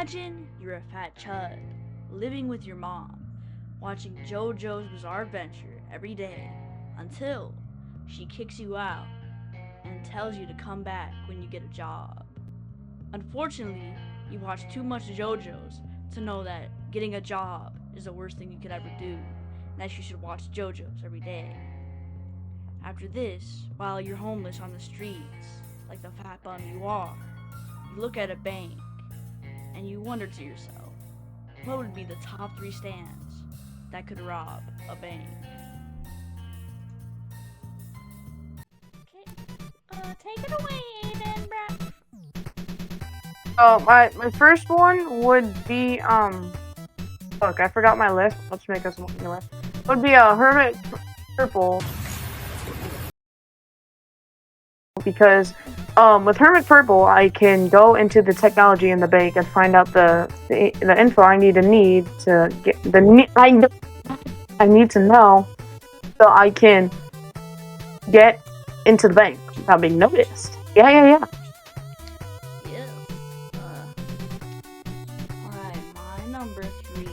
Imagine you're a fat chud living with your mom, watching JoJo's Bizarre Adventure every day until she kicks you out and tells you to come back when you get a job. Unfortunately, you watch too much JoJo's to know that getting a job is the worst thing you could ever do, and that you should watch JoJo's every day. After this, while you're homeless on the streets, like the fat bum you are, you look at a bank and you wonder to yourself, what would be the top 3 stands that could rob a bank? Okay, take it away, Aiden, bruh. Oh, my first one would be look, I forgot my list. Let's make us one list. Would be a Hermit Purple, because with Hermit Purple I can go into the technology in the bank and find out the info I need to get I need to know, so I can get into the bank without being noticed. Yeah. Yeah. Alright, my number 3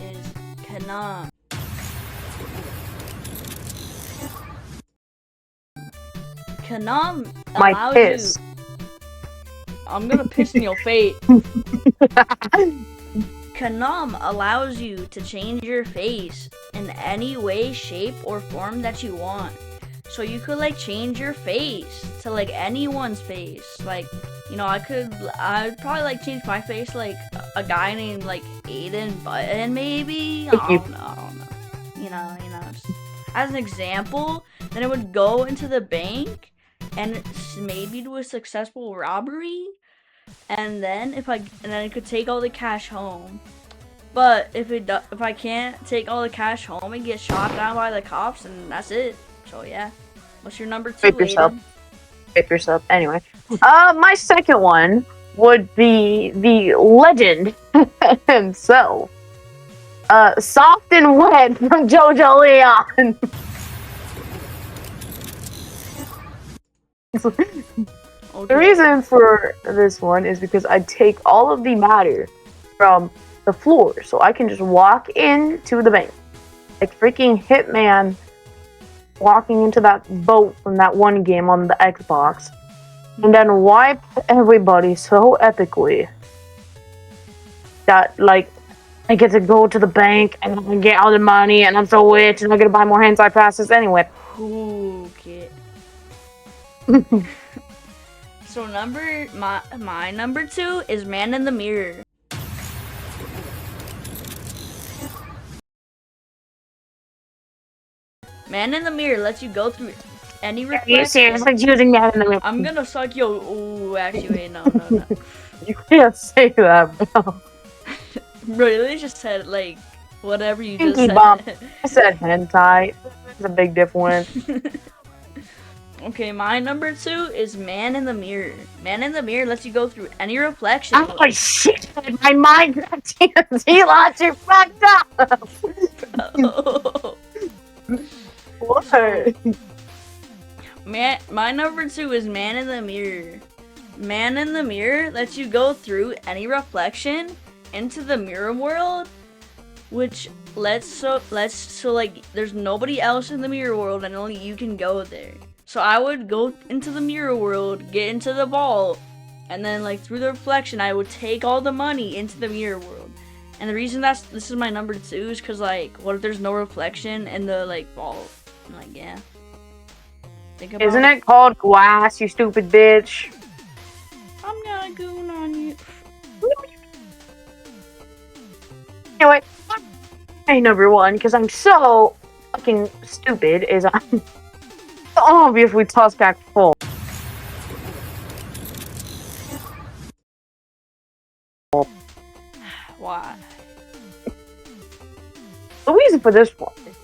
is Kanam. Kanam My allows piss. you. I'm gonna piss in your face. Kanam allows you to change your face in any way, shape, or form that you want. So you could change your face to anyone's face. I'd probably change my face a guy named Aiden Button maybe. I don't know. Just as an example, then it would go into the bank and maybe do a successful robbery, and then I could take all the cash home. But if I can't take all the cash home and get shot down by the cops, and that's it. So yeah, what's your number 2? Whip yourself. Anyway, my second one would be the legend himself, Soft and Wet from JoJo Leon. Okay. The reason for this one is because I take all of the matter from the floor, so I can just walk into the bank, like freaking Hitman walking into that boat from that one game on the Xbox, and then wipe everybody so epically that I get to go to the bank and I get all the money and I'm so rich and I get to buy more hentai passes anyway. Okay. So my number 2 is Man in the Mirror. Man in the Mirror lets you go through any reflection. Are you seriously choosing Man in the Mirror? I'm gonna suck your. Ooh, actually, wait, no. You can't say that, bro. Bro, you really just said whatever you just Pinky said. bump. I said hentai. It's a big difference. Okay, my number 2 is Man in the Mirror. Man in the Mirror lets you go through any reflection. Oh shit! My mind TNT launcher fucked up. Oh. What? My number 2 is Man in the Mirror. Man in the Mirror lets you go through any reflection into the mirror world, which lets there's nobody else in the mirror world and only you can go there. So I would go into the mirror world, get into the vault, and then through the reflection I would take all the money into the mirror world. And the reason this is my number 2 is because what if there's no reflection in the vault? I'm yeah. Think about Isn't it called glass, you stupid bitch? I'm not going on you. Anyway, my number 1, because I'm so fucking stupid, is obviously Tuskak Full. Why? The reason for this one is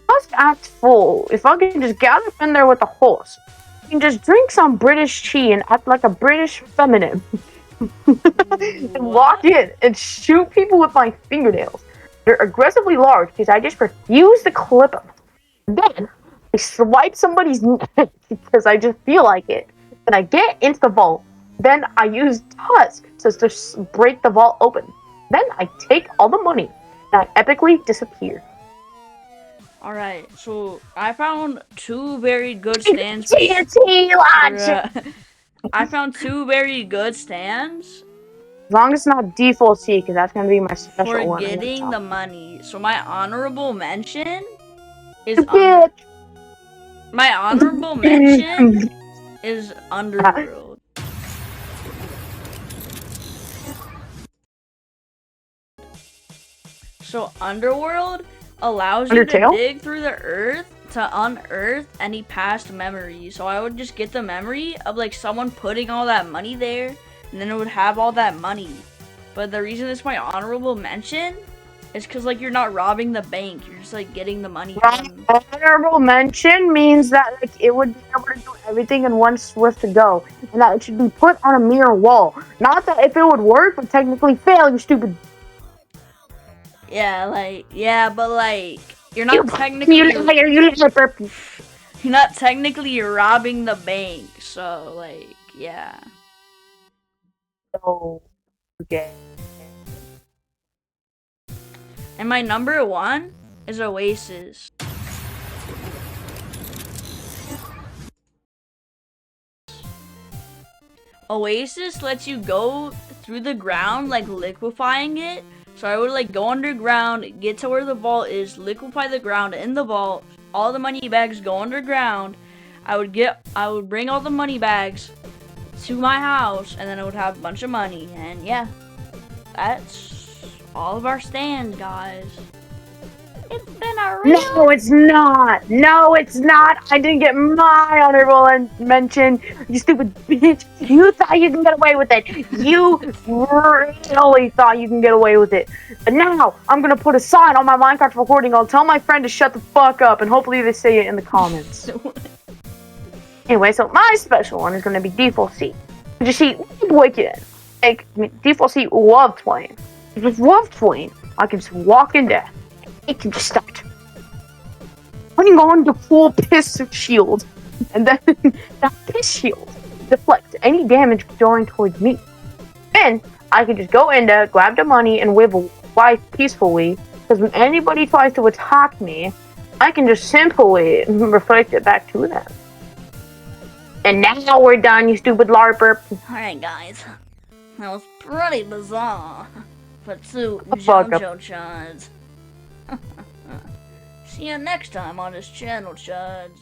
Tusk acts full. If I can just get up in there with a horse, I can just drink some British tea and act like a British feminine. And walk in and shoot people with my fingernails. They're aggressively large because I just refuse to clip them. Then I swipe somebody's neck because I just feel like it. And I get into the vault Then I use Tusk to just break the vault open. Then I take all the money and I epically disappear. Alright, so I found two very good stands TNT launch! I found two very good stands As long as it's not default C, because that's gonna be my special for one. getting the money. So my honorable mention is Bitch. my honorable mention is Underworld. So Underworld allows you to dig through the earth to unearth any past memories. So I would just get the memory of like someone putting all that money there, and then it would have all that money. But the reason it's my honorable mention is because like you're not robbing the bank, you're just like getting the money from... Honorable mention means that like it would be able to do everything in one swift go, and that it should be put on a mirror wall. Not that if it would work, but technically fail, you stupid. Yeah, like, yeah, but like, you're not technically... You're not technically robbing the bank, so like, yeah. So, okay. And my number one is Oasis. Oasis lets you go through the ground, like liquefying it. So I would like go underground, get to where the vault is, liquefy the ground in the vault, all the money bags go underground. I would bring all the money bags to my house, and then I would have a bunch of money. And yeah, that's all of our stands, guys. It's been a real... No, it's not. No, it's not. I didn't get my honorable mention. You stupid bitch. You thought you can get away with it. You really thought you can get away with it. But now, I'm going to put a sign on my Minecraft recording. I'll tell my friend to shut the fuck up, and hopefully they say it in the comments. Anyway, so my special one is going to be Default C. You see, Wicked. Like, Default C loved playing. He just loved playing. I can just walk in there. It can just start putting on the full piss shield, and then that piss shield deflects any damage going towards me. And I can just go in there, grab the money, and live life peacefully. Because when anybody tries to attack me, I can just simply reflect it back to them. And now we're done, you stupid LARPer. Alright, guys. That was pretty bizarre for two JoJo Chuds. See you next time on this channel, Chuds.